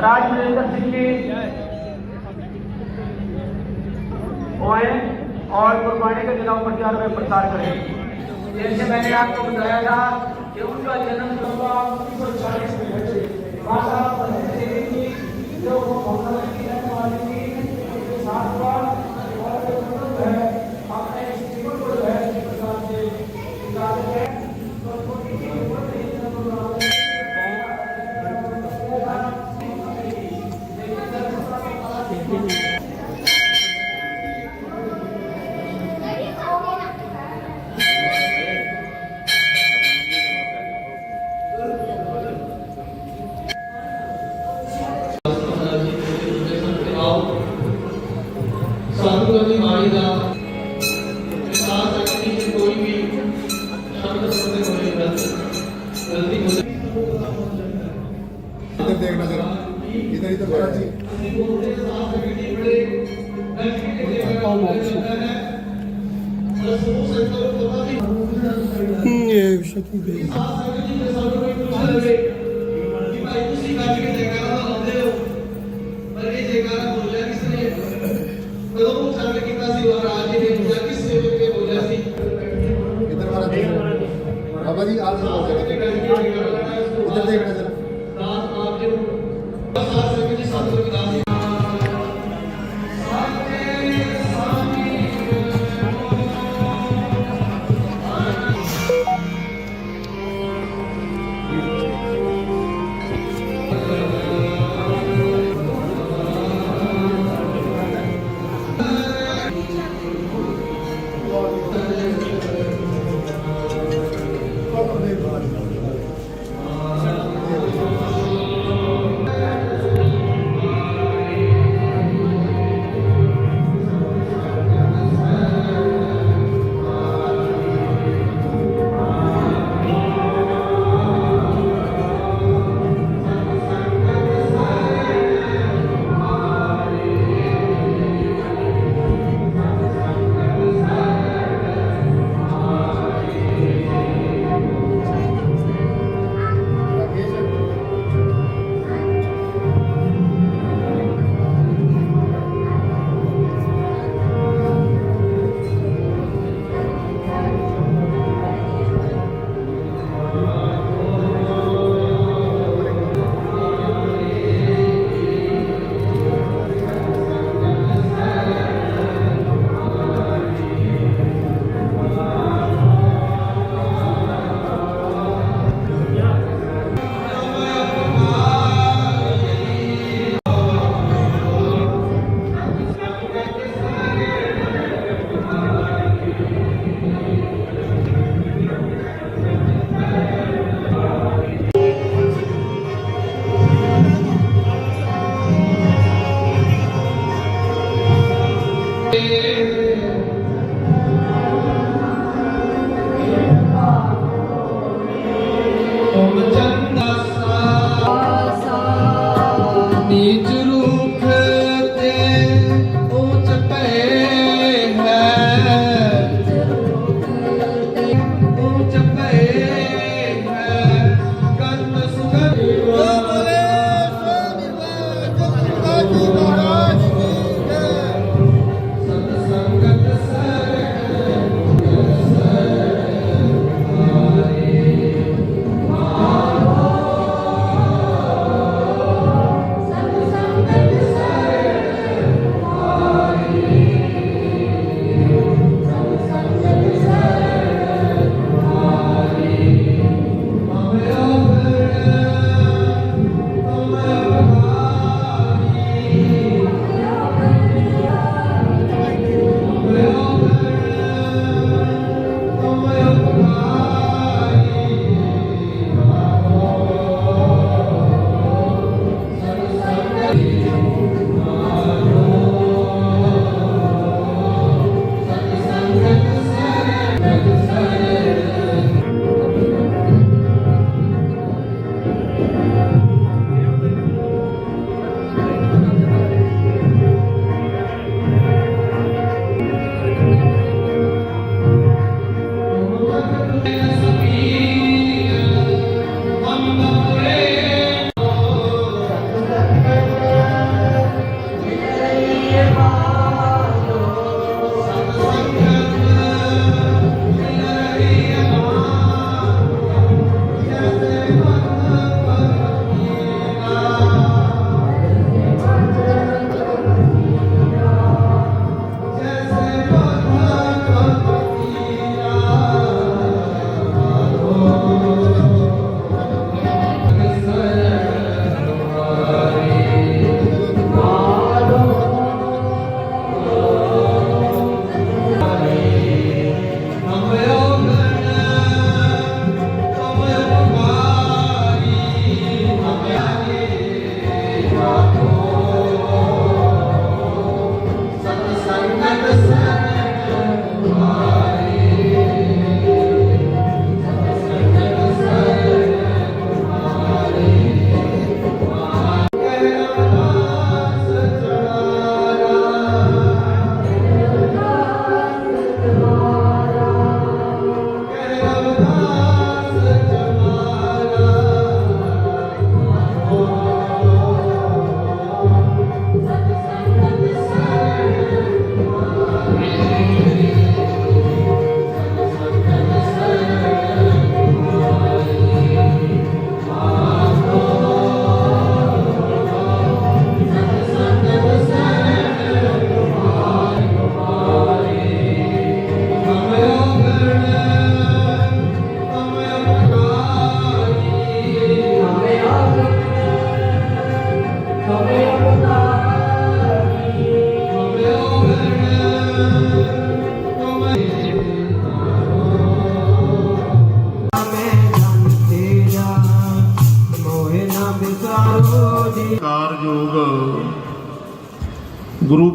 राजविंदर सिंह जी होए और गुरबाणी के जिला प्रचार में प्रसार करें। जैसे मैंने आपको बताया था कि उनका जन्म 1940 में है। माता देवी की जो वो भोपाल की रहने वाली थी, उनके साथ और है अपने जीवन को जो है प्रसाद से निकाले गए। साधुओं की वाणी का साथ रखने की कोई भी शब्द सुनते कोई गलती हो इधर देखना जरा, इधर इधर बड़ा जी ये शक्ति बाबा जी आप इधर देखना जरा।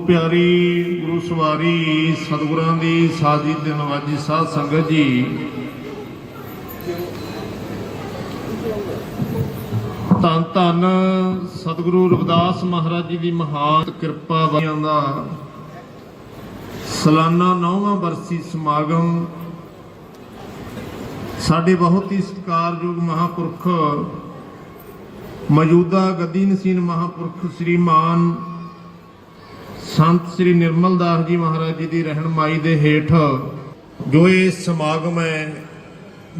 ਪਿਆਰੀ ਗੁਰੂ ਸਵਾਰੀ ਸਤਿਗੁਰਾਂ ਦੀ ਸਾਜੀ ਤੇ ਨਵਾਜੀ ਸਾਧ ਸੰਗਤ ਜੀ, ਧੰਨ ਧੰਨ ਸਤਿਗੁਰੂ ਰਵਿਦਾਸ ਮਹਾਰਾਜ ਜੀ ਦੀ ਮਹਾਨ ਕਿਰਪਾ ਵਾਲਿਆਂ ਦਾ ਸਾਲਾਨਾ 9ਵਾਂ ਬਰਸੀ ਸਮਾਗਮ ਸਾਡੇ ਬਹੁਤ ਹੀ ਸਤਿਕਾਰਯੋਗ ਮਹਾਂਪੁਰਖ ਮੌਜੂਦਾ ਗੱਦੀ ਨਸੀਨ ਮਹਾਂਪੁਰਖ ਸ੍ਰੀਮਾਨ संत श्री निर्मल दास जी महाराज जी की रहनुमाई के हेठ जो ये समागम है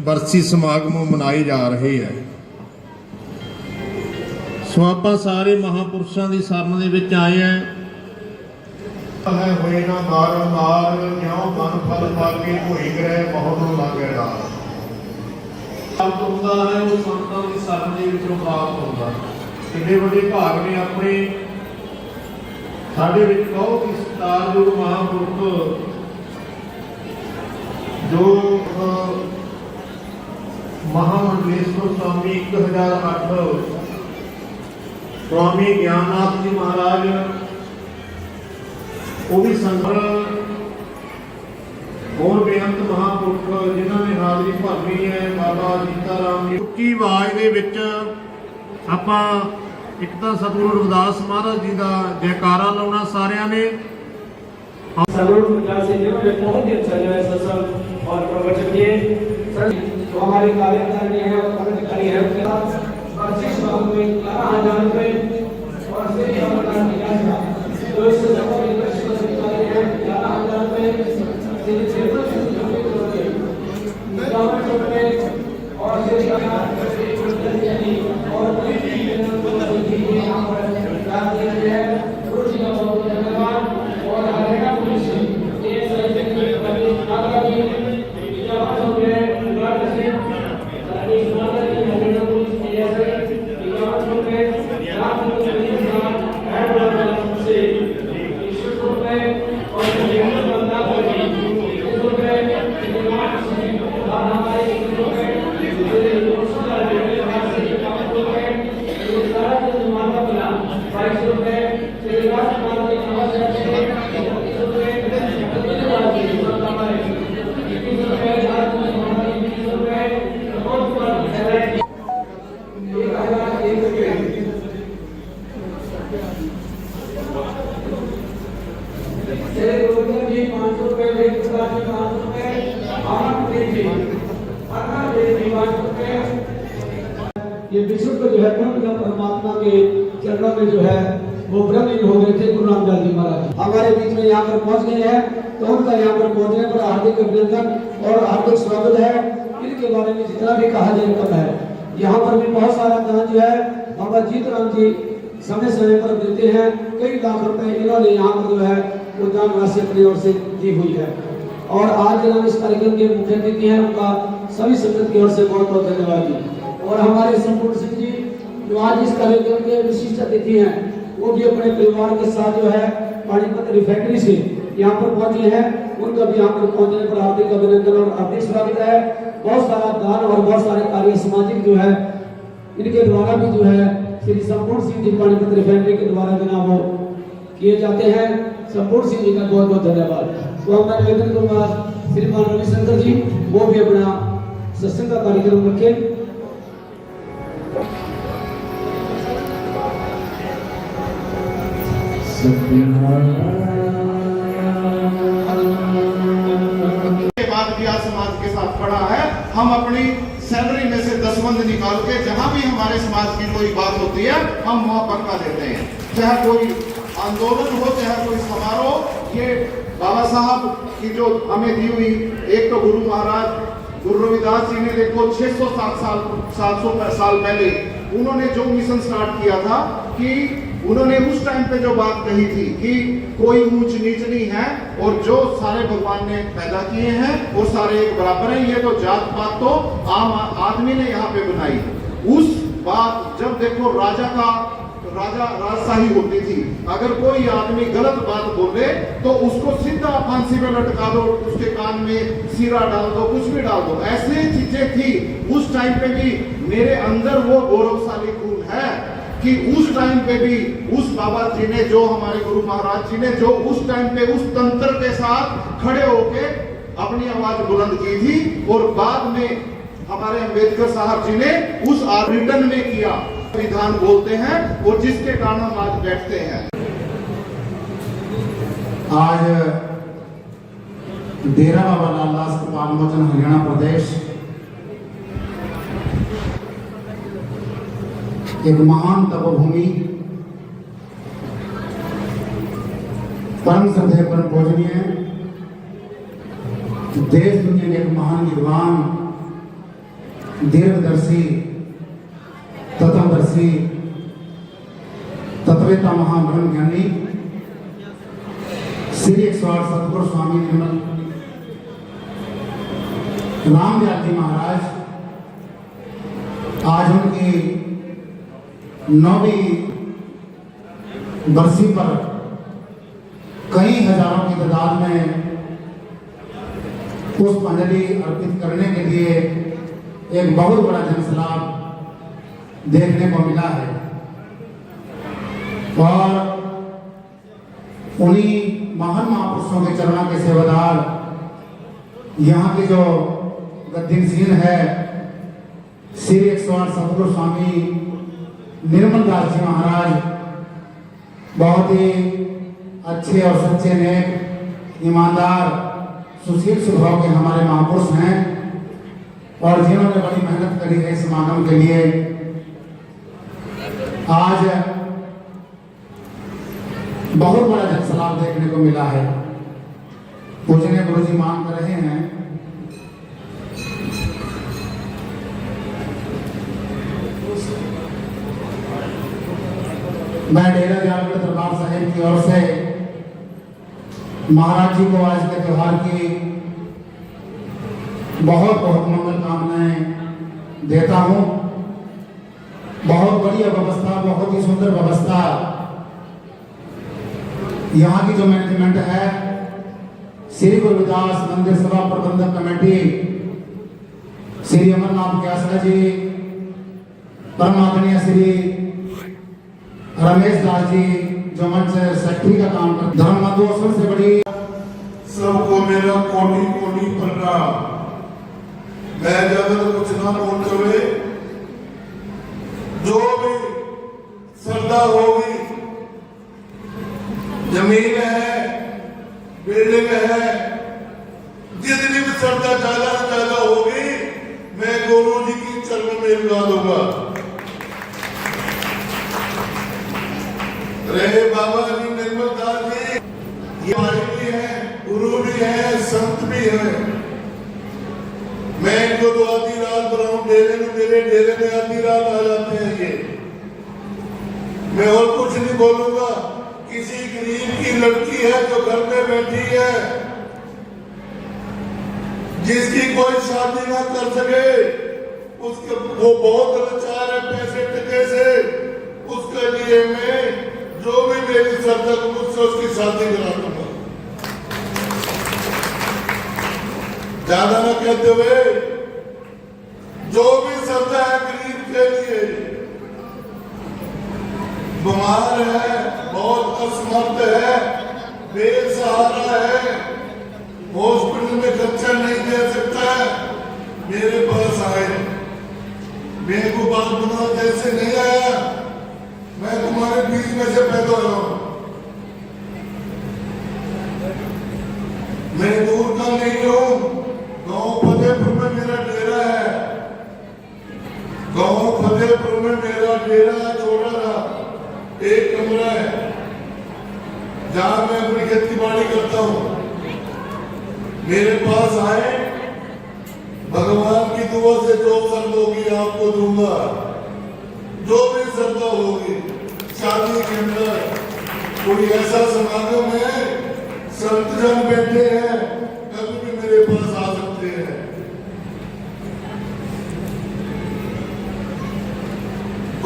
बरसी समागम मनाए जा रहे हैं। सो आप सारे महापुरुषों की शरण दे विच आए हैं। होए ना बारंबार ज्यों मन फल पाके होई गए बहुत लागे डार। सब होता है वो संतां की शरण दे विचों प्राप्त होता। कितने बड़े भाग ने अपने साढ़े विच बहुत ही सत्कारयोग महापुरुष जो महामंडलेश्वर स्वामी 1008 स्वामी ज्ञाननाथ जी महाराज वो भी संगत और बेअंत महापुरुष जिन्होंने हाजरी भरनी है। बाबा सीता राम जी की आवाज दे विच आपां एक तो सतगुरु रविदास महाराज जी का जयकारा लाना सारिया ने। बहुत ही अच्छा जो है सत्संग और प्रवचन किए जो हमारे कार्यकर्ता है और पदाधिकारी है उनके साथ 25 भाग में 11,000 रुपए और से हमारा निकाला तो इससे ज्यादा इन्वेस्ट कर सकते हैं 11,000 रुपए से क्षेत्र से और से ये विशुद्ध जो है परमात्मा के चरणों में जो है वो ब्रह्मलीन हो गए थे गुरु रामदास जी महाराज हमारे बीच में यहाँ पर पहुँच गए हैं। तो उनका यहाँ पर पहुँचने पर हार्दिक अभिनंदन और हार्दिक स्वागत है। इनके बारे में जितना भी कहा जाए कम है। यहाँ पर भी बहुत सारा दान जो है बाबा जीत राम जी समय समय पर देते हैं। कई लाख रुपए इन्होंने यहाँ पर जो है वो दान राशि अपनी ओर से दी हुई है। और आज जिन्होंने इस कार्यक्रम के मुख्य अतिथि हैं उनका सभी संगत की ओर से बहुत बहुत धन्यवाद जी। और हमारे संपूर्ण सिंह जी जो आज इस कार्यक्रम के विशिष्ट अतिथि हैं वो भी अपने परिवार के साथ जो है पानीपत रिफाइनरी से यहाँ पर पहुंचे हैं। उनका भी यहाँ पर पहुंचने पर हार्दिक अभिनंदन और हार्दिक स्वागत है। बहुत सारा दान और बहुत सारे कार्य सामाजिक जो है इनके द्वारा भी जो है श्री संपूर्ण सिंह जी पानीपत रिफाइनरी के द्वारा जो वो किए जाते हैं। संपूर्ण सिंह जी का बहुत बहुत धन्यवाद। तो मैं निवेदन करूंगा श्रीमान रविशंकर जी वो भी अपना सत्संग का कार्यक्रम रखें। समाज के साथ खड़ा है। हम अपनी सैलरी में से 10 निकाल के जहां भी हमारे समाज की कोई बात होती है हम वहां पक्का देते हैं। चाहे कोई आंदोलन हो चाहे कोई समारोह। ये बाबा साहब की जो हमें दी हुई एक तो गुरु महाराज गुरु रविदास जी ने देखो 700 साल पहले उन्होंने जो मिशन स्टार्ट किया था कि उन्होंने उस टाइम पे जो बात कही थी कि कोई ऊंच नीच नहीं है और जो सारे भगवान ने पैदा किए हैं वो सारे एक बराबर हैं। ये तो जात पात तो आम आदमी ने यहाँ पे बनाई। उस बात जब देखो राजशाही होती थी। अगर कोई आदमी गलत बात बोले तो उसको सीधा फांसी में लटका दो, उसके कान में सीरा डाल दो, कुछ भी डाल दो। ऐसी चीजें थी उस टाइम पे भी। मेरे अंदर वो गौरवशाली खून है कि उस टाइम पे भी उस बाबा जी ने, जो हमारे गुरु महाराज जी ने, जो उस टाइम पे उस तंत्र के साथ खड़े होके अपनी आवाज बुलंद की थी, और बाद में हमारे अंबेडकर साहब जी ने उस रिटर्न में किया विधान बोलते हैं, और जिसके कारण हम आज बैठते हैं। आज डेरा बाबा लाल दास कृपाल मोचन हरियाणा प्रदेश एक महान तपोभूमि, परम श्रद्धेय परम पूजनीय, देश दुनिया के एक महान विद्वान, दीर्घदर्शी, तत्वदर्शी, तत्ववेता, महाब्रह्म ज्ञानी श्री 108 सतगुरु स्वामी निर्मल रामदयाल जी महाराज, आज उनकी 9वीं बरसी पर कई हजारों की तादाद में पुष्पांजलि अर्पित करने के लिए एक बहुत बड़ा जनसलाब देखने को मिला है। और उन्हीं महान महापुरुषों के चरणों के सेवादार यहाँ के जो गद्दीनशीन है श्री 108 सतगुरु स्वामी निर्मल दास जी महाराज, बहुत ही अच्छे और सच्चे, नेक, ईमानदार, सुशील स्वभाव के हमारे महापुरुष हैं, और जिन्होंने बड़ी मेहनत करी है इस समागम के लिए। आज बहुत बड़ा जनसलाब देखने को मिला है। पूजनीय गुरु जी मांग कर रहे हैं, मैं डेरा दयालगढ़ दरबार साहिब की ओर से महाराज जी को आज के त्योहार की बहुत बहुत मंगल कामनाएं देता हूं। बहुत बढ़िया व्यवस्था, बहुत ही सुंदर व्यवस्था यहाँ की जो मैनेजमेंट है, श्री गुरुदास मंदिर सभा प्रबंधक कमेटी, श्री अमरनाथ व्यासला जी, परम आदरणीय श्री रमेश दास जी जो मंच सेक्रेटरी का काम करते, धर्म बंधु सबसे बड़ी सबको मेरा कोटि कोटि प्रणाम। मैं ज्यादा कुछ ना बोलते हुए, जो भी श्रद्धा होगी, जमीन है, बिल्डिंग है, जितनी भी श्रद्धा ज्यादा से ज्यादा होगी, मैं गुरु जी की चरण में लगा दूंगा। रहे बाबा जी निर्मल दास जी, ये भाई भी है, गुरु भी है, संत भी है। मैं इनको तो आधी रात बनाऊं डेरे में, मेरे डेरे में आधी रात आ जाते हैं ये। मैं और कुछ नहीं बोलूंगा। किसी गरीब की लड़की है जो घर में बैठी है, जिसकी कोई शादी ना कर सके, उसके वो बहुत लाचार है पैसे टके से, उसके लिए मैं जो भी मेरी श्रद्धा को मुझसे उसकी शादी करा दूंगा। ज्यादा न कहते हुए, जो भी श्रद्धा है गरीब के लिए, बीमार है, बहुत असमर्थ है, बेसहारा है, हॉस्पिटल में खर्चा नहीं दे सकता है, मेरे पास आए। मेरे को बात बना जैसे नहीं आया, मैं तुम्हारे बीच में से पैदा हुआ हूं। मैं दूर का नहीं हूं। गांव फतेहपुर में मेरा डेरा है, गांव फतेहपुर में मेरा डेरा है, छोटा सा 1 कमरा है, जहां मैं अपनी खेती बाड़ी करता हूं। मेरे पास आए, भगवान की दुआ से जो श्रद्धा होगी आपको दूंगा। जो भी श्रद्धा होगी, शादी के अंदर कोई ऐसा समागम है, संत जन बैठे हैं, कभी भी मेरे पास आ सकते हैं।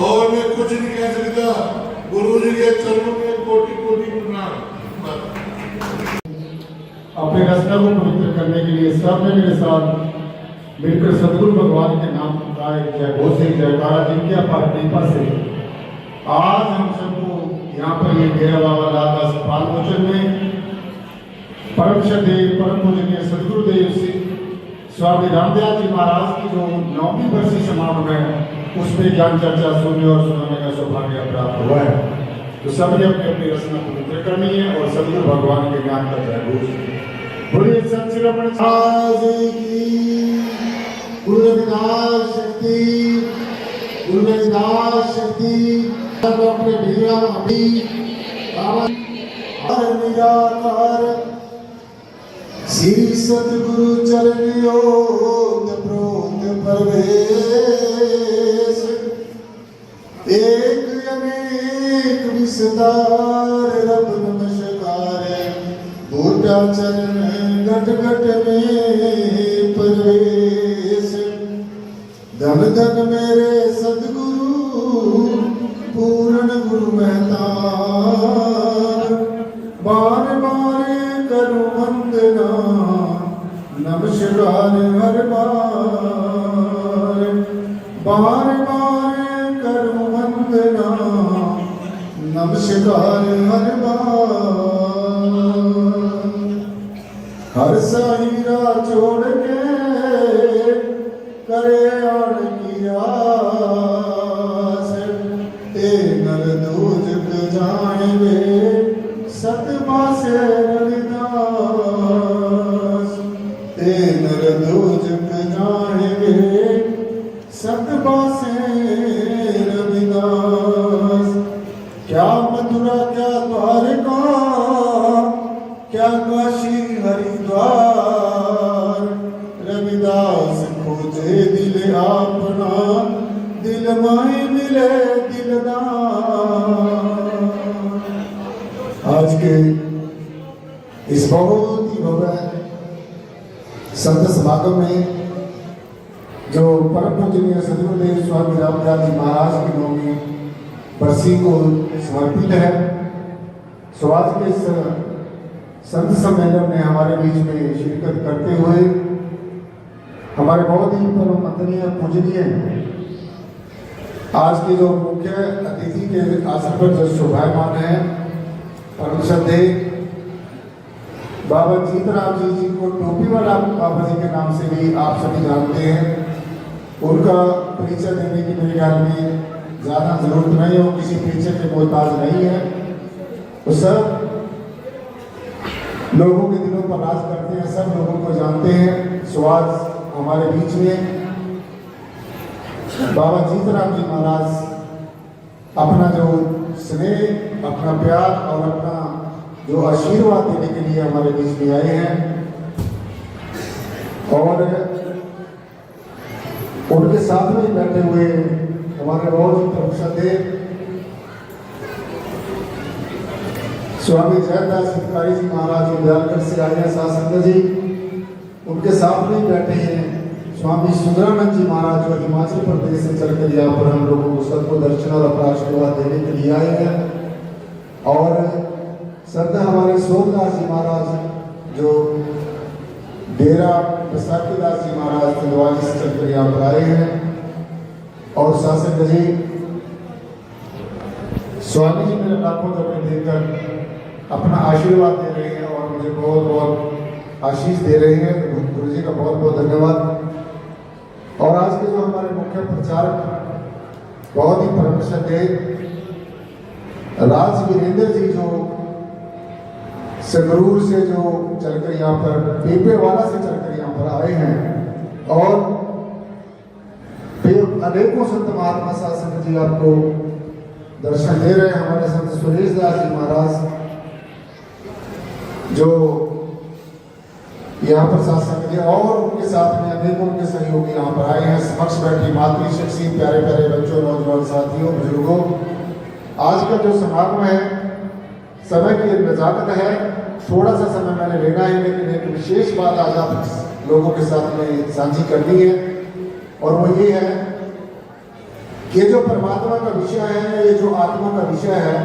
और मैं कुछ नहीं कह सकता। गुरु जी के चरणों में कोटि कोटि प्रणाम। अपने रचना को पवित्र करने के लिए सबने मेरे साथ मिलकर सदगुरु भगवान के नाम का एक जय घोष, एक जयकारा, जिनके अपार कृपा से आज हम सबको यहाँ पर ये डेरा बाबा लाल पाल मोचन में परम श्रद्धेय परम पूजनीय सदगुरुदेव श्री स्वामी रामदयाल जी महाराज की जो 9वीं वर्षीय समारोह है उसमें ज्ञान चर्चा सुनने और सुनाने का सौभाग्य प्राप्त हुआ है। तो सभी अपनी अपनी रचना पवित्र करनी है और सदगुरु भगवान के ज्ञान का जयघोष बोलिए। सत श्री रमण गुरु रविदास शक्ति गुरु रविदास शक्ति अपने भैया अभी निराकार श्री सतगुरु चरणों प्रोत प्रवेश एक अनेक विस्तार रब नमस्कार बूटा चरण घट घट में प्रवेश धन धन मेरे सदगुरु पूर्ण गुरु महताब बार बार करूं वंदना नमस्कार हर बार बार बार करूं वंदना नमस्कार हर बार हर साहिरा छोड़ के करे और किया ते नर दूज जाने सतमा से रविदास ते नर दूज जाने सतमा से रविदास क्या मथुरा क्या द्वारका क्या काशी हरिद्वार रविदास खोजे दिल अपना दिल माए मिले दिलदार। आज के इस बहुत ही भव्य संत समागम में जो परम पूजनीय सदगुरुदेव स्वामी रामदयाल जी महाराज की 9वीं बरसी को समर्पित है। सो आज के इस संत सम्मेलन में हमारे बीच में शिरकत करते हुए हमारे बहुत ही परम वंदनीय पूजनीय आज के जो मुख्य अतिथि के आसन पर जो शोभायमान है परम श्रद्धेय बाबा जीतराम जी को टोपी वाला बाबा जी के नाम से भी आप सभी जानते हैं। उनका परिचय देने की मेरे ख्याल में ज़्यादा जरूरत नहीं हो, किसी परिचय के मोहताज नहीं है। वो सब लोगों के दिलों पर राज करते हैं, सब लोगों को जानते हैं। सो आज हमारे बीच में बाबा जीतराम जी महाराज अपना जो स्नेह अपना प्यार और अपना जो आशीर्वाद देने के लिए हमारे बीच में आए हैं और उनके साथ में बैठे हुए हमारे बहुत ही प्रभुश्रद्धेय स्वामी जयदास हितकारी जी महाराज जो दयालगढ़ से आए हैं शासक जी, उनके साथ में बैठे हैं स्वामी सुंदरानंद जी महाराज जो हिमाचल प्रदेश से चलकर यहाँ पर हम लोगों को सबको दर्शन और अपना आशीर्वाद देने के लिए आए हैं और श्रद्धा हमारे सोमदास जी महाराज जो डेरा बैसाखीदास जी महाराज तिलवाली से चलकर यहाँ पर आए हैं और शासक जी स्वामी जी मेरे लाखों रुपये देकर अपना आशीर्वाद दे रहे हैं और मुझे बहुत बहुत आशीष दे रहे हैं। गुरु जी का बहुत बहुत धन्यवाद। और आज के जो हमारे मुख्य प्रचारक बहुत ही परम श्रद्धेय राज वीरेंद्र जी जो संगरूर से जो चलकर यहाँ पर पीपेवाला से चलकर यहाँ पर आए हैं और अनेकों संत महात्मा शासक जी आपको दर्शन दे रहे हैं। हमारे संत सुरेश दास जी महाराज जो यहाँ पर शासक जी और उनके साथ में अनेकों के सहयोगी यहाँ पर आए हैं। समक्ष बैठी मातृशक्ति प्यारे प्यारे बच्चों नौजवान साथियों बुजुर्गों, आज का जो समागम है समय की नजाकत है, थोड़ा सा समय मैंने लेना है लेकिन एक विशेष बात आज आप लोगों के साथ में साझी करनी है और वो ये है कि जो परमात्मा का विषय है, ये जो आत्मा का विषय है,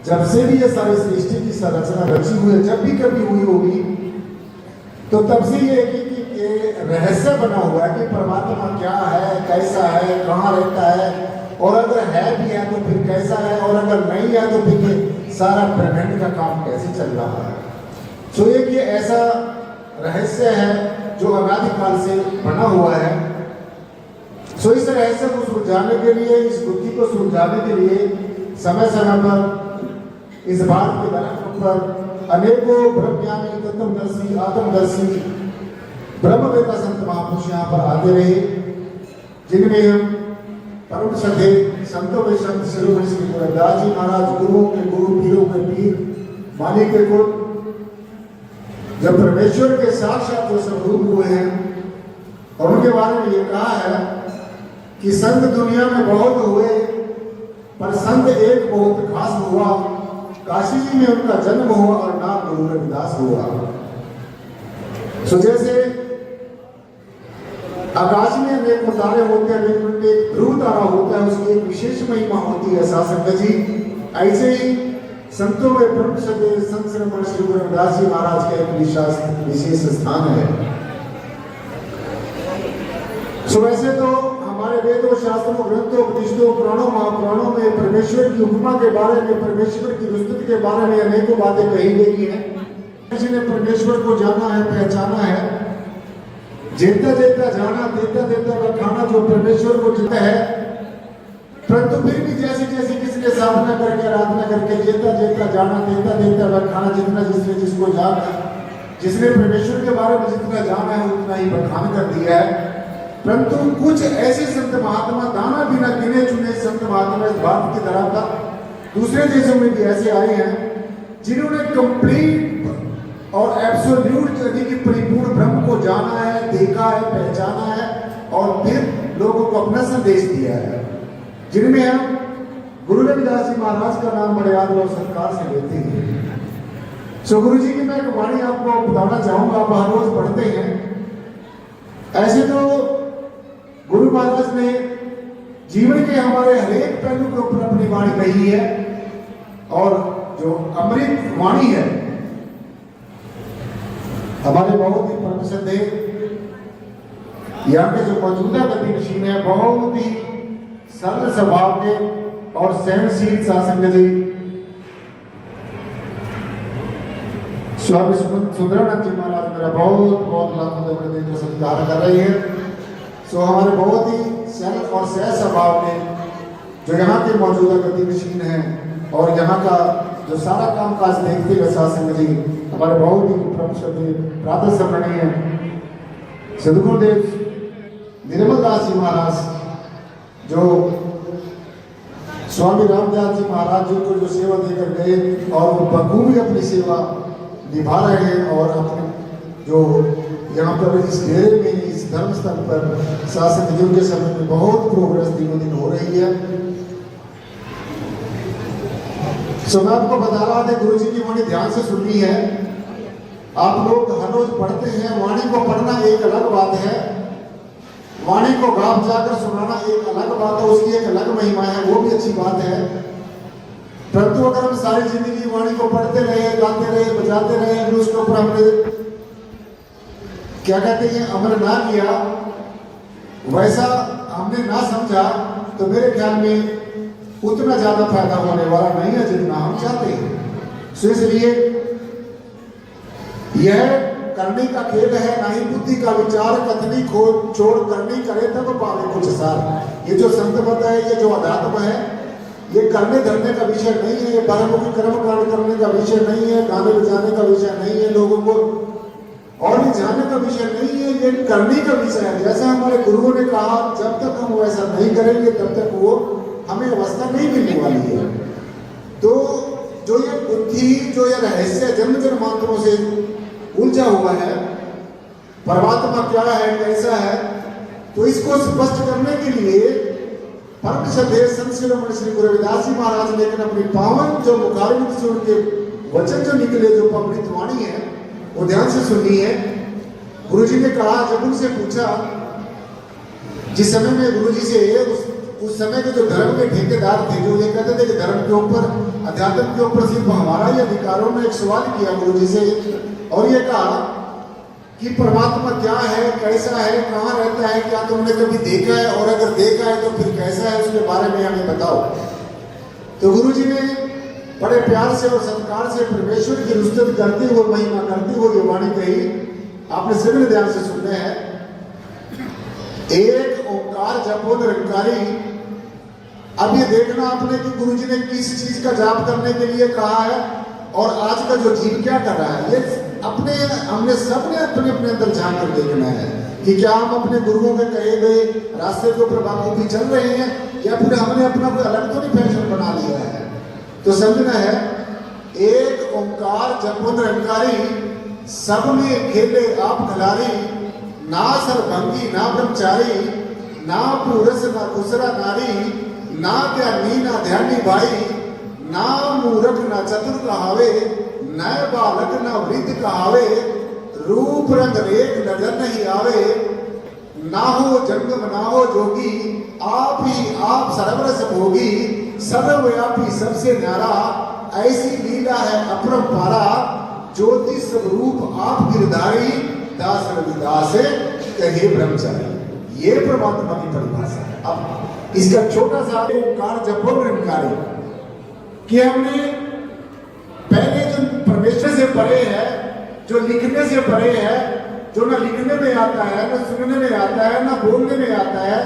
जब से भी ये सारी सृष्टि की संरचना रची हुई है, जब भी कभी हुई होगी तो तब से ये रहस्य बना हुआ है कि परमात्मा क्या है, कैसा है, कहाँ रहता है, और अगर है भी है तो फिर कैसा है, और अगर नहीं है तो फिर ये सारा ब्रह्मांड का काम कैसे चल रहा है। सो एक ये ऐसा रहस्य है जो अनादिकाल से बना हुआ है। सो इस रहस्य को सुलझाने के लिए, इस बुद्धि को सुलझाने के लिए समय समय पर इस भारत के धरती पर अनेकों ब्रह्मज्ञानी, तत्वदर्शी, आत्मदर्शी, ब्रह्मवेता संत महापुरुष यहाँ पर आते रहे, जिनमें हम परम श्रद्धे संतों में संत शिरोमणि श्री गुरु रविदास जी महाराज, गुरुओं के गुरु, पीरों के पीर, माली के गुरु, जब परमेश्वर के साक्षात जो स्वरूप हुए हैं, और उनके बारे में ये कहा है कि संत दुनिया में बहुत हुए पर संत एक बहुत खास हुआ, काशी जी में उनका जन्म हुआ और नाम गुरु रविदास हुआ। सो जैसे आकाश में अनेक तारे होते हैं, लेकिन एक ध्रुव तारा होता है, उसकी एक विशेष महिमा होती है शासक जी। ऐसे ही संतों में परम श्रद्धेय संत शिरोमणि श्री गुरु रविदास जी महाराज का एक विशेष स्थान है। सो वैसे तो हमारे वेदों, शास्त्रों, ग्रंथों, उपनिषदों, पुराणों, महापुराणों में परमेश्वर की उपमा के बारे में, परमेश्वर की विस्तृति के बारे में अनेकों बातें कही गई हैं। किसी ने परमेश्वर को जाना है, पहचाना है, जीता जीता जाना, देता देता बखाना, जो परमेश्वर को जीता है। परंतु फिर भी जैसे जैसे किसी ने साधना करके, आराधना करके, जीता जीता जाना, देता देता बखाना, जितना जिसने जिसको जाना, जिसने परमेश्वर के बारे में जितना जाना है उतना ही बखान कर दिया है। परंतु कुछ ऐसे संत महात्मा, दाना बिना गिने चुने संत महात्मा इस भारत की तरह का दूसरे देशों में भी ऐसे आए हैं, जिन्होंने कंप्लीट और एब्सोल्यूट यानी कि परिपूर्ण ब्रह्म को जाना है, देखा है, पहचाना है, और फिर लोगों को अपना संदेश दिया है, जिनमें हम गुरु रविदास जी महाराज का नाम बड़े आदर और सत्कार से लेते हैं। सो गुरु जी की मैं एक वाणी आपको बताना चाहूंगा, आप हर रोज पढ़ते हैं। ऐसे तो गुरु महाराज ने जीवन के हमारे हरेक पहलू के ऊपर अपनी वाणी कही है, और जो अमृत वाणी है हमारे बहुत ही परम श्रद्धेय यहाँ के जो मौजूदा गतिशील है, बहुत ही सरल स्वभाव के और सहनशील शासन जी स्वामी सुंदरानंद जी महाराज मेरा बहुत बहुत लाखों सत्कार कर रहे हैं। सो हमारे बहुत ही सरल और सह स्वभाव के जो यहाँ के मौजूदा गतिशील हैं और यहाँ का जो सारा काम काज देखते हुए शासन जी हमारे बहुत ही परम श्रद्धेय प्रातः स्मरणीय सदगुरुदेव निर्मल दास जी महाराज, जो स्वामी रामदास जी महाराज जी को जो सेवा देकर गए और वो बखूबी अपनी सेवा निभा रहे हैं, और अपने जो यहाँ पर इस डेरे में, इस धर्म स्थल पर शासन युग के समय में बहुत प्रोग्रेस दिनों दिन हो रही है। सो मैं आपको बता रहा था, गुरु जी की वाणी ध्यान से सुननी है। आप लोग हर रोज पढ़ते हैं, वाणी को पढ़ना एक अलग बात है, वाणी को गा जाकर सुनाना एक अलग बात है, उसकी एक अलग महिमा है, वो भी अच्छी बात है। परंतु अगर हम सारी जिंदगी वाणी को पढ़ते रहे, गाते रहे, बजाते रहे, फिर उसके ऊपर हमने क्या कहते हैं अमल ना किया, वैसा हमने ना समझा, तो मेरे ख्याल में उतना ज्यादा फायदा होने वाला नहीं है जितना हम चाहते हैं। सो इसलिए यह करने का खेल है, ना ही बुद्धि का विचार, कथनी खोज छोड़ करनी करे तब पावे कुछ सार। ये जो संत मत है, ये जो अध्यात्म है, ये करने धरने का विषय नहीं है, ये परमुखी कर्म कांड करने का विषय नहीं है, गाने बजाने का विषय नहीं है, लोगों को और जाने का विषय नहीं है, ये करने का विषय है। जैसा हमारे गुरुओं ने कहा, जब तक हम वैसा नहीं करेंगे तब तक वो हमें अवस्था नहीं मिलने वाली है। तो जो ये बुद्धि, जो ये रहस्य जन्म जन्मांतरों से उलझा हुआ है, परमात्मा क्या है, कैसा है, तो इसको स्पष्ट करने के लिए परम श्रद्धेय संत शिरोमणि श्री गुरु रविदास जी महाराज ने अपनी पावन जो मुखारविंद से उनके वचन जो निकले, जो अमृत वाणी है, वो ध्यान से सुननी है। गुरु जी ने कहा, जब उनसे पूछा, जिस समय में गुरु जी से उस समय के जो धर्म के ठेकेदार थे, जो ये कहते थे कि धर्म के ऊपर, अध्यात्म के ऊपर सिर्फ हमारा ही अधिकारों ने एक सवाल किया गुरु जी से, और ये कहा कि परमात्मा क्या है, कैसा है, कहाँ रहता है, क्या तुमने कभी देखा है, और अगर देखा है तो फिर कैसा है, उसके बारे में हमें बताओ। तो गुरु जी ने बड़े प्यार से और सत्कार से परमेश्वर की स्तुति करते हुए, महिमा करते हुए ये वाणी कही, आपने सभी ध्यान से सुनने हैं। एक ओंकार जपो निरंकारी। अब ये देखना आपने कि गुरु जी ने किस चीज का जाप करने के लिए कहा है और आज का जो जीव क्या कर रहा है, ये हमने सबने अपने अपने अंदर झांक कर देखना है कि क्या हम अपने गुरुओं के कहे गए रास्ते के ऊपर बाबू चल रहे हैं या फिर हमने अपना कोई अलग तो नहीं फैशन बना लिया है। तो समझना है, एक ओंकार जपो निरंकारी, सब में खेले आप खिलाड़ी, ना सरभंगी ना ब्रह्मचारी, ना पुरुष ना दूसरा नारी, ना ज्ञानी ना ध्यानी भाई, ना मूर्ख ना चतुर कहावे, न बालक न वृद्ध कहावे, रूप रंग रेख नजर नहीं आवे, ना हो जंगम ना हो जोगी, आप ही आप सर्वरस भोगी, सर्वव्यापी सबसे न्यारा, ऐसी लीला है अपरंपारा, ज्योति स्वरूप आप गिरधारी, दास रविदास कहे ब्रह्मचारी। ये परमात्मा की परिभाषा है। अब इसका छोटा सा ओंकार जपो निरंकारी कि हमने पहले जो परमेश्वर से परे है, जो लिखने से परे है, जो ना लिखने में आता है, ना सुनने में आता है, ना बोलने में आता है,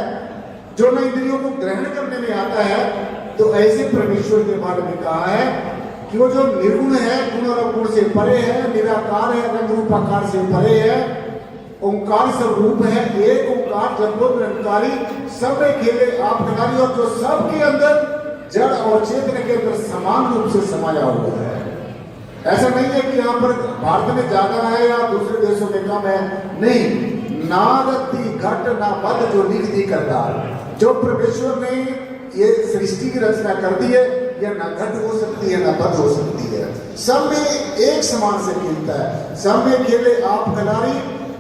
जो ना इंद्रियों को ग्रहण करने में आता है, तो ऐसे परमेश्वर के बारे में कहा है कि वो जो निर्गुण है, गुण और गुण से परे है, निराकार है, रंग रूप आकार से परे है, ओंकार स्वरूप है, एक ओंकार जपो निरंकारी, सब में खेले आप खिलाड़ी, और जो सबके अंदर जड़ और चेतन के अंदर समान रूप से समाया हुआ है। ऐसा नहीं है कि यहाँ पर भारत में ज्यादा है या दूसरे देशों में कम है, नहीं। नारती घट ना बद जो लिख दी करता, जो परमेश्वर ने ये सृष्टि की रचना कर दी है, यह ना घट हो सकती है ना बद हो सकती है, सब में एक समान से खेलता है, सब में खेले आप खिलाड़ी,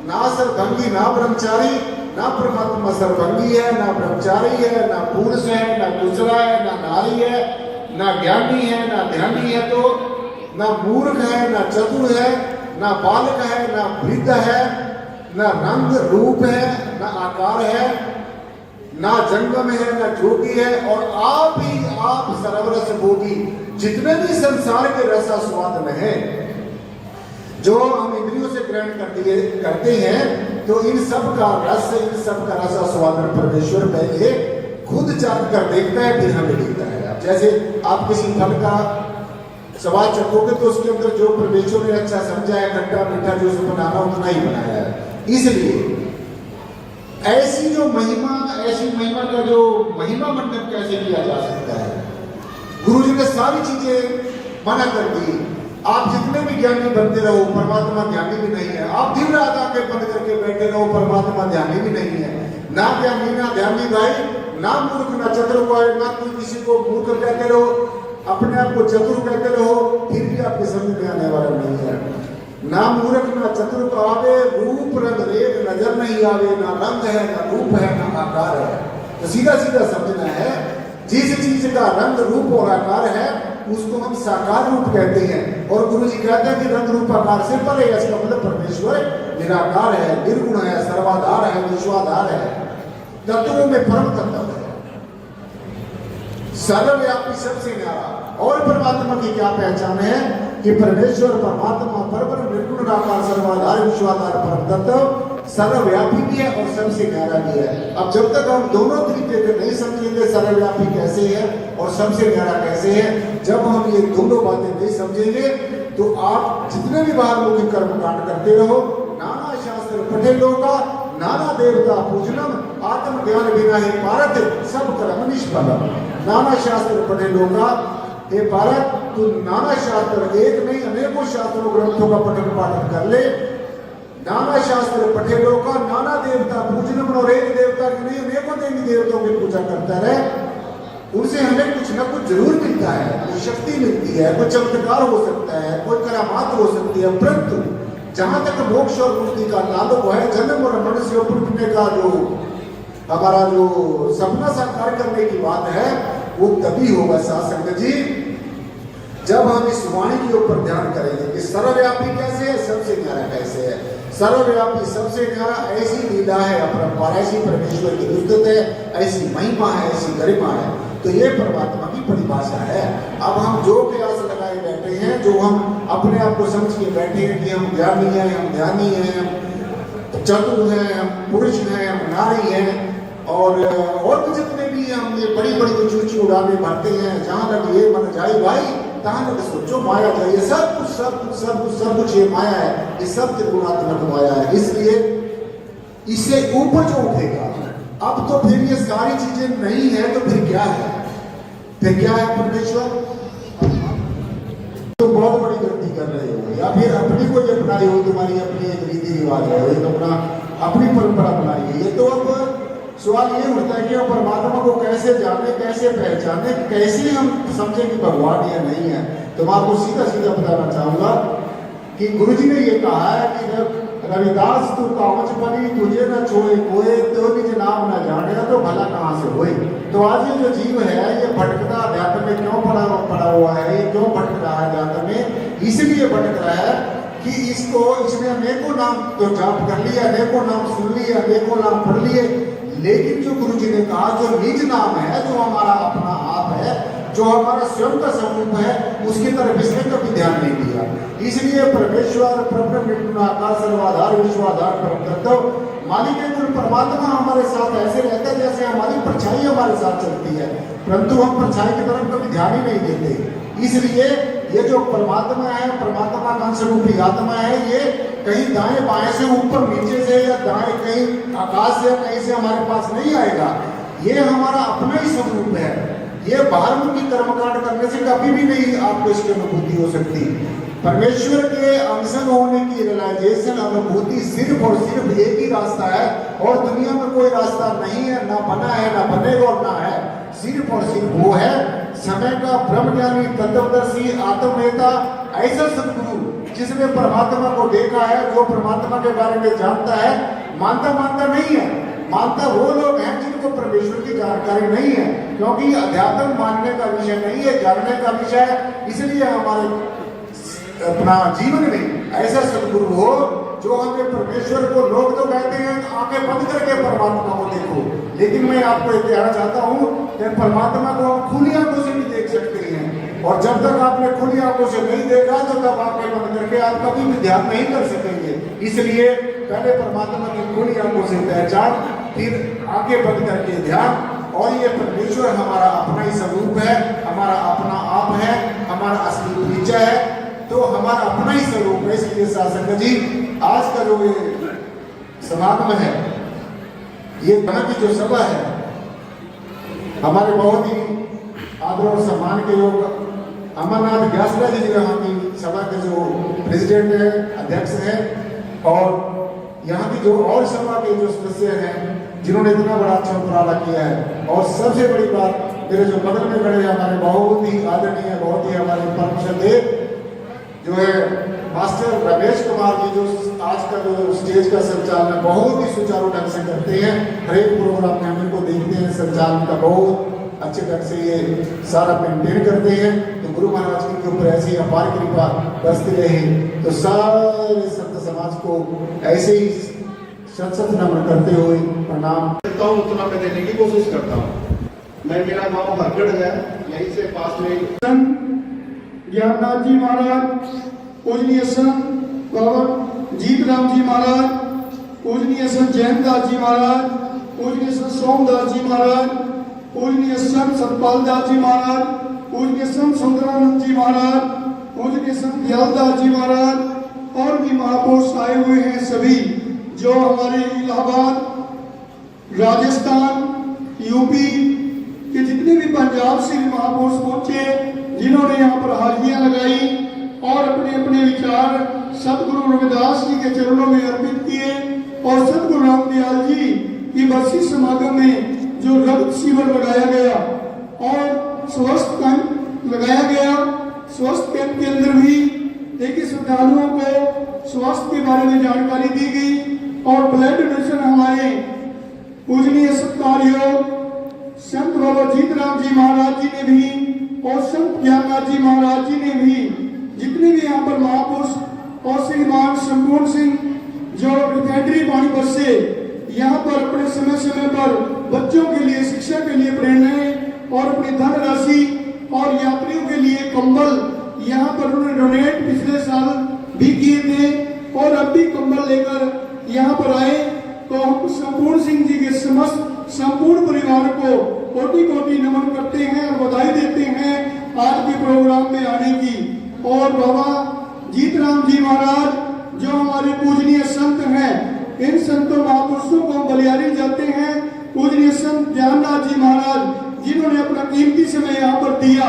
ना सरभंगी ना ब्रह्मचारी, ना परमात्मा सर्वंगी है, ना ब्रह्मचारी है, ना पुरुष है, ना दूसरा है, ना नारी है, ना ज्ञानी है, ना ध्यानी है, तो ना मूर्ख है, ना चतुर है, ना बालक है, ना वृद्ध है, ना रंग रूप है, ना आकार है, ना जंगम है, ना जोगी है, और आप ही आप सर्वरस भोगी। जितने भी संसार के रसा स्वाद में है, जो हम इंद्रियों से ग्रहण करते हैं, तो इन सब का रस, इन सब का रस स्वादन परमेश्वर पहले खुद चाख कर देखता है, फिर हमें देता है। जैसे आप किसी फल का स्वाद चखोगे तो उसके अंदर जो परमेश्वर ने अच्छा समझा है, खट्टा मीठा जो उसको बनाना उतना ही बनाया है। इसलिए ऐसी महिमा का जो महिमा मंडन कैसे किया जा सकता है, गुरु जी ने सारी चीजें मना कर दी। आप जितने भी ज्ञानी बनते रहो, परमात्मा ज्ञानी भी नहीं है। आप दिन रात आंखें बंद करके बैठे रहो, परमात्मा ध्यानी भी नहीं है। ना ज्ञानी ना ध्यानी भाई, ना मूर्ख ना चतुर को, ना कोई किसी को मूर्ख कहते रहो, अपने आप को चतुर कहते रहो, फिर भी आपके समझ में आने वाला नहीं है। ना मूर्ख ना चतुर को आवे, रूप रंग रेख नजर नहीं आवे, ना रंग है ना रूप है ना आकार है। तो सीधा सीधा समझना है, जिस चीज का रंग रूप और आकार है उसको हम साकार रूप कहते हैं, और गुरु जी कहते हैं कि रंग रूप आकार से परे है। इसका मतलब परमेश्वर निराकार है, निर्गुण है, सर्वाधार है, विश्वाधार है, तत्वों में परम तत्व है, सर्वव्यापी सबसे न्यारा। और परमात्मा की क्या पहचान है कि परमेश्वर परमात्मा परब्रह्म निर्गुण निराकार सर्वाधार विश्वाधार परम तत्व सर्वव्यापी भी है और सबसे न्यारा भी है। अब जब तक हम दोनों तरीके को नहीं समझेंगे, सर्वव्यापी कैसे है और सबसे न्यारा कैसे है, जब हम ये दोनों बातें नहीं समझेंगे तो आप जितने भी बाहर लोग कर्म कांड करते रहो, नाना शास्त्र पढ़े लोगा, नाना देवता पूजनम, आत्म ज्ञान बिना हे भारत सब कर्म निष्फलम। नाना शास्त्र पढ़े लोगा, हे भारत तू नाना शास्त्र, एक नहीं अनेकों शास्त्रों ग्रंथों का पठन पाठन कर ले। नाना शास्त्र पठे लोग, नाना देवता पूजनम, और एक देवता की नहीं अनेकों देवी देवताओं की पूजा करता रहे, उनसे हमें कुछ ना कुछ जरूर मिलता है, कोई शक्ति मिलती है, कोई चमत्कार हो सकता है, कोई करामात हो सकती है, परंतु जहां तक मोक्ष और मुक्ति का ताल्लुक है, जन्म और मनुष्य उठने का जो हमारा जो सपना साकार करने की बात है, वो तभी होगा साथ संगत जी जब हम इस वाणी के ऊपर ध्यान करेंगे कि सर्वव्यापी कैसे है, सबसे न्यारा कैसे है। सर्वव्यापी सबसे न्यारा ऐसी लीला है अपरंपार, ऐसी परमेश्वर की विद्युत है, ऐसी महिमा है, ऐसी गरिमा है। तो ये परमात्मा की परिभाषा है। अब हम जो प्रयास लगाए बैठे हैं, जो हम अपने आप को समझ के बैठे हैं कि हम ज्ञानी हैं, हम ध्यानी हैं, हम चतुर हैं, हम पुरुष हैं, हम नारी हैं, और भी जितने भी हम ये बड़ी बड़ी ऊंची ऊंची उड़ाने भरते हैं, जहाँ लग ये मन जाए भाई तहाँ लग सोचो माया जाइए। सब कुछ सब कुछ सब कुछ सब कुछ ये माया है, ये सब त्रिगुणात्मक माया है। इसलिए इससे ऊपर जो उठेगा, अब तो फिर ये सारी चीजें नहीं है, तो फिर क्या है? फिर क्या है परमेश्वर? तो बहुत बड़ी गलती कर रहे हो, या फिर अपनी कोई अपनाई हो, तुम्हारी अपनी एक रीति रिवाज है, एक अपना अपनी परंपरा बनाई है। ये तो अब सवाल ये उठता है कि हम परमात्मा को कैसे जाने, कैसे पहचाने, कैसे हम समझे कि भगवान या नहीं है। तो मैं आपको सीधा सीधा बताना चाहूंगा कि गुरुजी ने ये कहा है कि रविदास तू कावच बनी, तुझे न छोड़े कोई, तो निज नाम न जाने तो भला कहाँ से होए। तो आज ये जो जीव है, ये भटकता अध्यात्म में क्यों पड़ा हुआ है, ये क्यों भटक रहा है अध्यात्म में? इसलिए भटक रहा है कि इसने अनेकों नाम तो जाप कर लिया, अनेकों नाम सुन लिए, अनेकों नाम पढ़ लिए, लेकिन जो गुरु जी ने कहा जो निज नाम है, जो हमारा अपना आप है, जो हमारा स्वयं का स्वरूप है, उसकी तरफ इसने कभी ध्यान नहीं दिया। इसलिए परमेश्वर परब्रह्म निर्गुणाकार सर्वाधार विश्वाधार परम तत्व मालिक गुरु परमात्मा हमारे साथ ऐसे रहता है जैसे हमारी परछाई हमारे साथ चलती है, परंतु हम परछाई की तरफ कभी ध्यान ही नहीं देते। इसलिए ये जो परमात्मा है, परमात्मा का अंशरूपी आत्मा है, ये कहीं दाएं बाएं से ऊपर नीचे से या दाएं कहीं आकाश से कहीं से हमारे पास नहीं आएगा। ये हमारा अपना ही स्वरूप है। ये बाहरमुखी कर्मकांड करने से कभी भी नहीं आपको इसकी अनुभूति हो सकती। परमेश्वर के अंशन होने की रियलाइजेशन, अनुभूति सिर्फ और सिर्फ एक ही रास्ता है, और दुनिया में कोई रास्ता नहीं है, ना बना है, ना बनेगा और ना है। सिर्फ और सिर्फ वो है समय का ब्रह्मज्ञानी तत्वदर्शी आत्मनेता, ऐसा सदगुरु जिसने परमात्मा को देखा है, जो परमात्मा के बारे में जानता है। मानता नहीं है, मानता वो लोग हैं जिनको परमेश्वर की जानकारी नहीं है, क्योंकि अध्यात्म मानने का विषय नहीं है, जानने का विषय है। इसलिए हमारे अपना जीवन में ऐसा सदगुरु हो जो हमें परमेश्वर को, लोग तो कहते हैं आंखें बंद करके परमात्मा को देखो, लेकिन मैं आपको ये कहना चाहता हूँ कि परमात्मा को हम खुली आंखों से भी देख सकते हैं, और जब तक आपने खुली आंखों से नहीं देखा तो तब आंखें बंद करके आप कभी भी ध्यान नहीं कर सकेंगे। इसलिए पहले परमात्मा की खुली आंखों से पहचान, फिर आंखें बंद करके ध्यान। और ये परमेश्वर हमारा अपना ही स्वरूप है, हमारा अपना आप है, हमारा असली परिचय है, तो हमारा अपना ही स्वरूप है। इसलिए शासक जी आज का जो ये समागम है, ये यहाँ की जो सभा है, हमारे बहुत ही आदर और सम्मान के योग अमरनाथ व्यासरा जी यहाँ की सभा के जो प्रेसिडेंट है, अध्यक्ष है, और यहाँ की जो और सभा के जो सदस्य हैं जिन्होंने इतना बड़ा अच्छा उपराला किया है। और सबसे बड़ी बात, मेरे जो बगल में खड़े हमारे बहुत ही आदरणीय, बहुत ही हमारे परम श्रद्धेय जो है मास्टर रमेश कुमार जी, जो आज का जो स्टेज का संचालन बहुत ही सुचारू ढंग से करते हैं। हर एक प्रोग्राम में हम इनको देखते हैं, संचालन का बहुत अच्छे ढंग से ये सारा मेंटेन करते हैं। तो गुरु महाराज की ऊपर ऐसी अपार कृपा बरसती रहे। तो सारे संत समाज को ऐसे ही सत नमन करते हुए प्रणाम करता हूँ, उतना मैं देने की कोशिश करता हूँ। मैं, मेरा गाँव हरगढ़ है, यहीं से पास में ज्ञाननाथ जी महाराज, पूजनीय संत बाबा जीत राम जी महाराज, पूजनीय संत जयंतदास जी महाराज, पूजनीय संत सोमदास जी महाराज, पूजनीय संत सतपाल दास जी महाराज, पूजनीय संत सुंदरानंद जी महाराज, पूजनीय संत दयालदास जी महाराज, और भी महापुरुष आए हुए हैं सभी, जो हमारे इलाहाबाद, राजस्थान, यूपी के जितने भी पंजाब से महापुरुष पहुंचे, जिन्होंने यहाँ पर हाजियां लगाई और अपने अपने विचार सतगुरु रविदास जी के चरणों में अर्पित किए। और सतगुरु रामदयाल जी की बरसी समागम में जो रक्त शिविर लगाया गया और स्वस्थ कैंप लगाया गया, स्वस्थ कैंप के अंदर भी देखिए श्रद्धालुओं को स्वास्थ्य के बारे में जानकारी दी गई, और ब्लड डोनेशन हमारे पूजनीय सत्कारयोग संत बाबा जीत राम जी महाराज जी ने भी और संत ज्ञाननाथ जी महाराज जी ने भी, जितने भी यहाँ पर महापुरुष और श्रीमान संपूर्ण सिंह जो कैंपस से यहाँ पर अपने समय समय पर बच्चों के लिए शिक्षा के लिए प्रेरणाएं और अपनी धनराशि और यात्रियों के लिए कंबल यहाँ पर उन्होंने डोनेट पिछले साल भी किए थे और अब भी कंबल लेकर यहाँ पर आए। तो हम संपूर्ण सिंह जी के समस्त संपूर्ण परिवार को कोटि कोटि नमन करते हैं और बधाई देते हैं आज के प्रोग्राम में आने की। और बाबा जीतराम जी महाराज जो हमारे पूजनीय संत हैं, इन संतों महापुरुषों को हम बलियारी जाते हैं। पूजनीय संत ज्ञाननाथ जी महाराज जिन्होंने अपना कीमती समय यहाँ पर दिया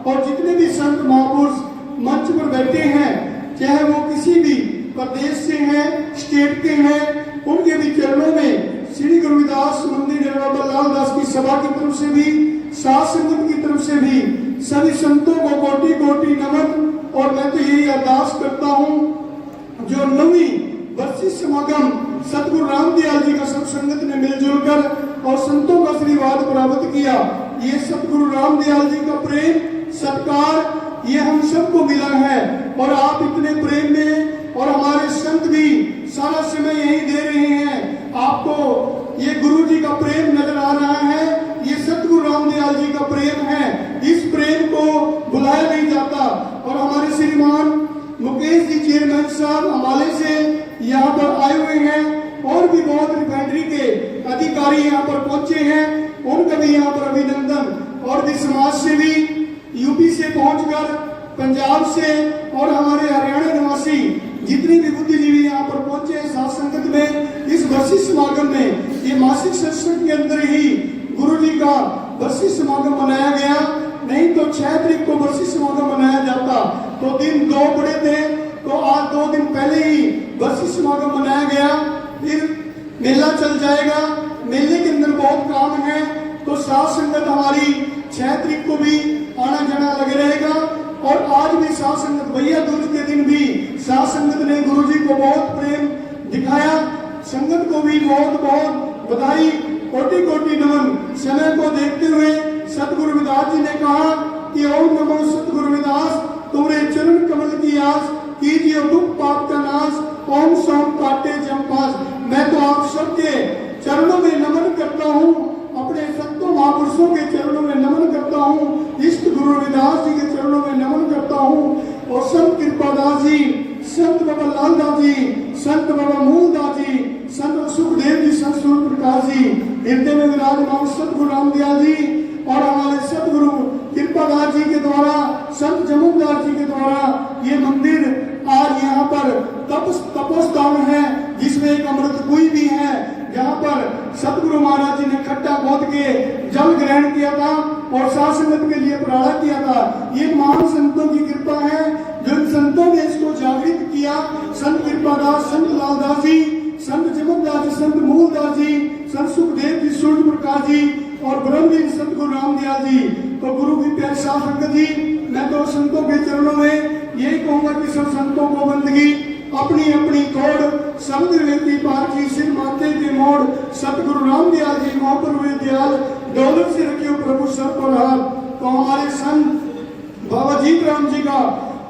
और जितने भी संत महापुरुष मंच पर बैठे हैं, चाहे वो किसी भी प्रदेश से हैं, स्टेट के हैं, उनके भी चरणों में श्री गुरु रविदास मंदिर डेरा बाबा लाल दास की सभा की तरफ से भी, साध संगत की तरफ से भी सभी संतों को कोटि कोटि नमन। और मैं तो यही अरदास करता हूँ, जो 9वीं वार्षिक समागम सतगुरु रामदयाल जी का सब संगत ने मिलजुल कर और संतों का आशीर्वाद प्राप्त किया, ये सतगुरु रामदयाल जी का प्रेम सत्कार ये हम सबको मिला है। और आप इतने प्रेम में और हमारे संत भी सारा समय यही दे रहे हैं, आपको ये गुरु जी का प्रेम नजर आ रहा है, ये सतगुरु रामदयाल जी का प्रेम है। इस प्रेम को बुलाया नहीं जाता। और हमारे श्रीमान मुकेश जी चेयरमैन साहब हमारे से यहाँ पर आए हुए हैं और भी बहुत रिफाइनरी के अधिकारी यहाँ पर पहुंचे हैं, उनका भी यहाँ पर अभिनंदन। और भी समाज से भी यूपी से पहुंचकर पंजाब से और हमारे हरियाणा निवासी जितने भी बुद्धिजीवी यहाँ पर पहुंचे हैं साध संगत में इस वार्षिक समागम में। ये मासिक सत्संग के अंदर ही गुरु जी का वार्षिक समागम मनाया गया, नहीं तो 6 तारीख को वार्षिक समागम मनाया जाता तो दिन 2 पड़े थे, तो आज 2 दिन पहले ही वार्षिक समागम मनाया गया। फिर मेला चल जाएगा, मेले के अंदर बहुत काम है, तो साध संगत हमारी 6 तारीख को भी आना जाना लगे रहेगा। और आज भी साध संगत भैया दूज के दिन भी साध संगत ने गुरु जी को बहुत प्रेम दिखाया, संगत को भी बहुत बहुत बधाई, कोटि कोटि नमन। समय को देखते हुए सतगुरु रविदास जी ने कहा कि ओम नमो सतगुरु रविदास, तुम्हारे चरण कमल की आस, कीजिए दुख पाप का नाश, ओम सोम काटे जमपास। मैं तो आप सबके चरणों में नमन करता हूँ, अपने संतों महापुरुषों के चरणों में नमन करता हूँ, इष्ट गुरु रविदास जी के चरणों में नमन करता हूँ। और संत कृपादास जी, संत बाबा लालदास जी, संत बाबा मूलदास जी, संत सुखदेव जी, संत सूर्य प्रकाश जी, हृदय में विराजमान सतगुरु रामदयाल जी और हमारे सतगुरु कृपादास जी के द्वारा, संत जमुनदास जी के द्वारा ये मंदिर आज यहाँ पर तपोस्थान है, जिसमें एक अमृत कुई भी है, जहाँ पर सतगुरु महाराज जी ने खट्टा खोद के जल ग्रहण किया था और साध संगत के लिए प्रार्थना किया था। ये महान संतों की कृपा है, जो इन संतों ने इसको जागृत किया। संत कृपादास, संत लालदास जी, संत जमुनदास जी, संत मूलदास जी, संत सुखदेव जी, सूर्य प्रकाश जी और ब्रह्मलीन सतगुरु रामदयाल जी। तो गुरु की प्यारी साध संगत जी, मैं तो संतों के चरणों में यही कहूंगा कि सब संतों को बंदगी अपनी अपनी कोड समुद्र वेती पारखी सिर माथे के मोड़, सतगुरु रामदयाल जी महाप्रभु दयाल, दौलत से रखियो प्रभु सब पर हाथ। तो हमारे संत बाबा जीतराम जी का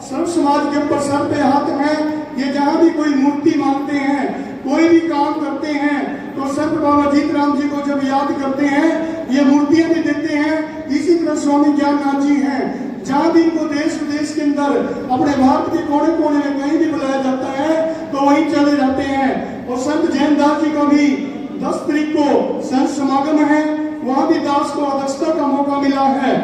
सर्व समाज के ऊपर सर पे हाथ है। ये जहाँ भी कोई मूर्ति मांगते हैं, कोई भी काम करते हैं, तो संत बाबा जीतराम जी को जब याद करते हैं, ये मूर्तियां भी देते हैं। इसी तरह स्वामी ज्ञाननाथ जी हैं, जहाँ भी इनको देश विदेश के अंदर अपने भारत के कोने कोने में कहीं भी बुलाया जाता है तो वहीं चले जाते हैं। और संत जैनदास जी का भी 10 तारीख को संत समागम है, वहाँ भी दास को अध्यक्षता का मौका मिला है।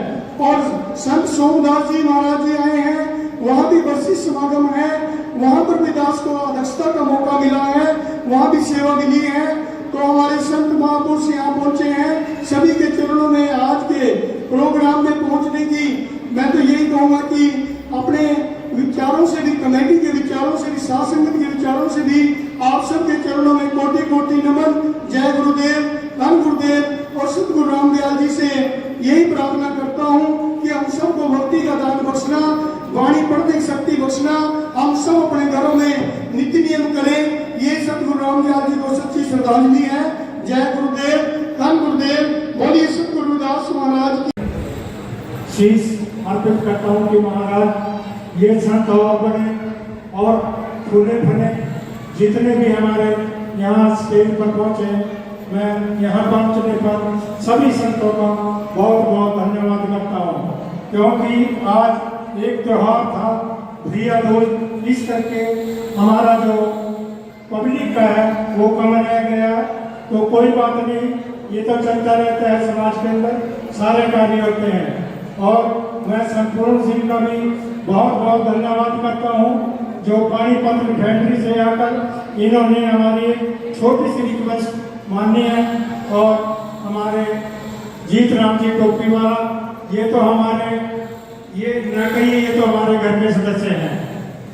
और संत सोमदास जी महाराज जी आए हैं, वहाँ भी वार्षिक समागम है, वहाँ पर भी दास को अध्यक्षता का मौका मिला है, वहाँ भी सेवा मिली है। तो हमारे संत महापुरुष यहाँ पहुंचे हैं, सभी के चरणों में आज के प्रोग्राम में पहुंचने की मैं तो यही कहूंगा कि अपने विचारों से भी, कमेटी के विचारों से भी, साध संगत के विचारों से भी आप सबके चरणों में कोटि कोटि नमन। जय गुरुदेव, धन गुरुदेव। और सतगुरु रामदयाल जी से यही प्रार्थना करता हूँ कि हम सबको भक्ति का दान बख्शना, वाणी पढ़ने की शक्ति बख्शना, हम सब अपने घरों में नीति नियम करें। ये सतगुरु रामदयाल जी को सच्ची श्रद्धांजलि है। जय गुरुदेव, धन गुरुदेव। बोलिए सतगुरु रविदास महाराज की। शीश अर्पित करता हूँ कि महाराज ये संत और बने और फूले फले जितने भी हमारे यहाँ स्टेज पर पहुँचे, मैं यहाँ पहुँचने पर सभी संतों का बहुत बहुत धन्यवाद करता हूँ, क्योंकि आज एक त्यौहार था भैया दूज, इस करके हमारा जो पब्लिक का है वो कम रह गया, तो कोई बात नहीं, ये तो चलता रहता है समाज के अंदर, सारे कार्य होते हैं। और मैं संपूर्ण सिंह का भी बहुत बहुत धन्यवाद करता हूँ, जो पानीपत रिफाइनरी से आकर इन्होंने हमारी छोटी सी रिक्वेस्ट मानी है। और हमारे जीत राम जी टोपी वाला, ये तो हमारे, ये न कहिए, ये तो हमारे घर के सदस्य हैं,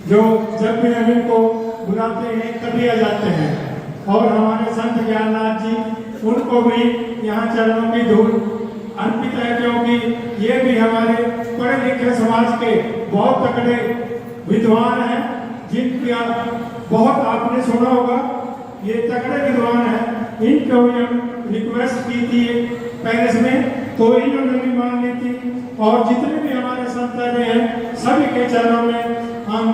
जो जब भी हम इनको बुलाते हैं तभी आ जाते हैं। और हमारे संत ज्ञाननाथ जी, उनको भी यहाँ चरणों की धूल अर्पित है, क्योंकि ये भी हमारे पढ़े लिखे समाज के बहुत तकड़े विद्वान हैं, जिनका बहुत आपने सुना होगा, ये तकड़े विद्वान हैं। इनको भी हम रिक्वेस्ट की थी पैलेस में, तो इन्होंने भी मान ली थी। और जितने भी हमारे संत हैं सभी के चरणों में हम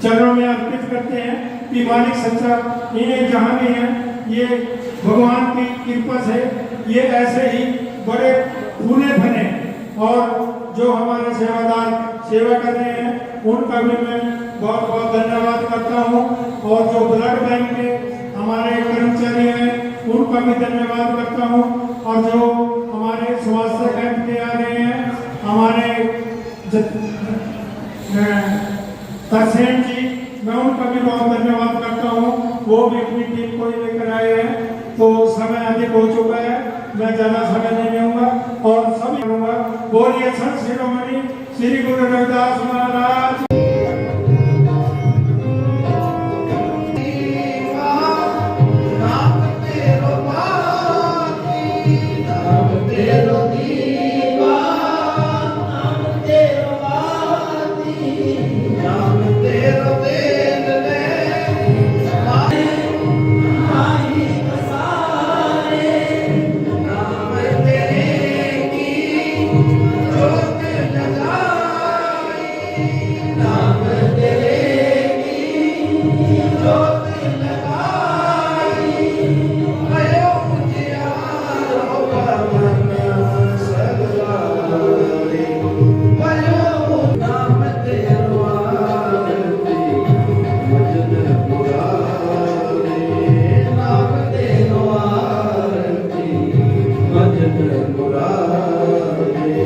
चरणों में अर्पित करते हैं कि मालिक सच्चा इन्हें जहाँ भी है, ये भगवान की कृपा से ये ऐसे ही बड़े फूले बने। और जो हमारे सेवादार सेवा कर रहे हैं उनका भी मैं बहुत बहुत धन्यवाद करता हूँ। और जो ब्लड बैंक के हमारे कर्मचारी हैं उनका भी धन्यवाद करता हूँ। और जो हमारे स्वास्थ्य कैंप के आ रहे हैं, हमारे तरसेन जी, मैं उनका भी बहुत धन्यवाद करता हूँ, वो भी अपनी टीम को लेकर आए हैं। तो समय अधिक हो चुका है, मैं ज़्यादा समय नहीं लूँगा और सभी लूँगा। बोलिए संत शिरोमणि श्री गुरु रविदास महाराज।